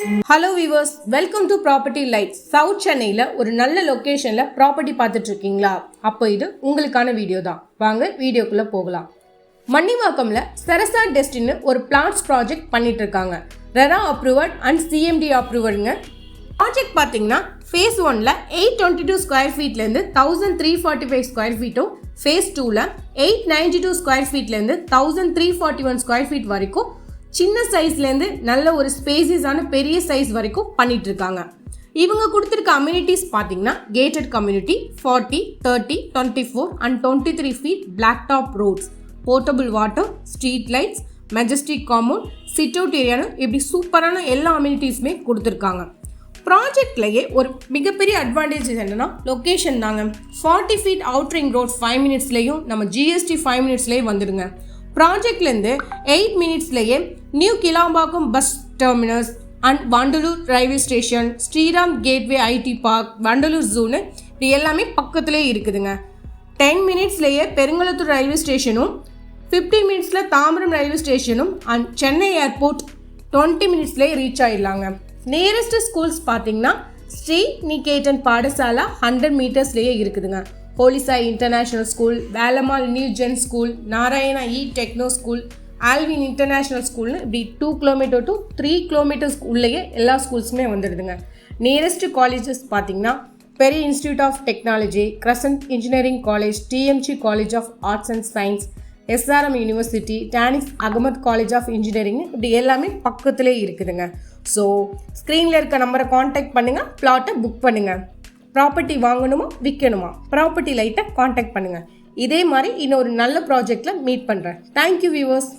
Hello viewers, welcome to property lights. South சென்னையில் ஒரு நல்ல லொக்கேஷனில் ப்ராப்பர்ட்டி பார்த்துட்டு இருக்கீங்களா? அப்போ இது உங்களுக்கான வீடியோ தான். வாங்க வீடியோக்குள்ளே போகலாம். மன்னிவாக்கம்ல சரசா டெஸ்டின்னு ஒரு பிளாட்ஸ் ப்ராஜெக்ட் பண்ணிட்டு இருக்காங்க. ரெரா அப்ரூவட் அண்ட் சிஎம்டி அப்ரூவடுங்க. ப்ராஜெக்ட் பார்த்தீங்கன்னா ஃபேஸ் 1ல் 822 ஸ்கொயர் ஃபீட்லேருந்து 1345 ஸ்கொயர் ஃபீட்டும், ஃபேஸ் 2ல் 892 ஸ்கொயர் ஃபீட்லேருந்து 1341 ஸ்கொயர் ஃபீட் வரைக்கும் சின்ன சைஸ்லேருந்து நல்ல ஒரு ஸ்பேசியஸான பெரிய சைஸ் வரைக்கும் பண்ணிட்டு இருக்காங்க. இவங்க கொடுத்துருக்க அம்யூனிட்டிஸ் பார்த்தீங்கன்னா gated community, 40, 30, 24 and 23 feet black top roads, portable water, street lights, majestic compound, sit out ஏரியான்னு இப்படி சூப்பரான எல்லா அம்யூனிட்டிஸுமே கொடுத்துருக்காங்க. ப்ராஜெக்ட்லேயே ஒரு மிகப்பெரிய அட்வான்டேஜ் என்னென்னா லொக்கேஷன் தாங்க. 40 ஃபீட் அவுட்ரிங் ரோட் 5 மினிட்ஸ்லேயும் நம்ம ஜிஎஸ்டி 5 மினிட்ஸ்லேயே வந்துடுங்க. ப்ராஜெக்ட்லேருந்து 8 மினிட்ஸ்லேயே new Kilambakkam bus terminus and Vandalur railway station, Shriram gateway IT park, Vandalur ஜூனு இப்படி எல்லாமே பக்கத்துலேயே இருக்குதுங்க. 10 மினிட்ஸ்லேயே பெருங்குளத்தூர் ரயில்வே ஸ்டேஷனும், 15 மினிட்ஸில் தாம்பரம் ரயில்வே ஸ்டேஷனும் அண்ட் சென்னை ஏர்போர்ட் 20 மினிட்ஸ்லேயே ரீச் ஆகிடலாங்க. நியரஸ்ட் ஸ்கூல்ஸ் பார்த்தீங்கன்னா ஸ்ரீ நிகேதன் பாடசாலா 100 மீட்டர்ஸ்லேயே இருக்குதுங்க. ஹோலிசாய் international school, Velammal new gen school, Narayana techno school, Alwin international ஸ்கூல்னு இப்படி 2 கிலோமீட்டர் டு 3 கிலோமீட்டர்ஸ் உள்ளேயே எல்லா ஸ்கூல்ஸுமே வந்துடுதுங்க. நியரஸ்ட் காலேஜஸ் பார்த்தீங்கன்னா பெரிய institute of technology, Crescent engineering college, TMG college of arts and science, SRM university, Dhanish Ahmed college of engineering இப்படி எல்லாமே பக்கத்துலேயே இருக்குதுங்க. ஸோ ஸ்க்ரீனில் இருக்க நம்பரை காண்டாக்ட் பண்ணுங்கள், பிளாட்டை புக் பண்ணுங்கள். ப்ராப்பர்ட்டி வாங்கணுமா விற்கணுமா, ப்ராப்பர்ட்டி லைட்டை காண்டாக்ட் பண்ணுங்கள். இதே மாதிரி இன்னொரு நல்ல ப்ராஜெக்டில் மீட் பண்ணுறேன். Thank you viewers.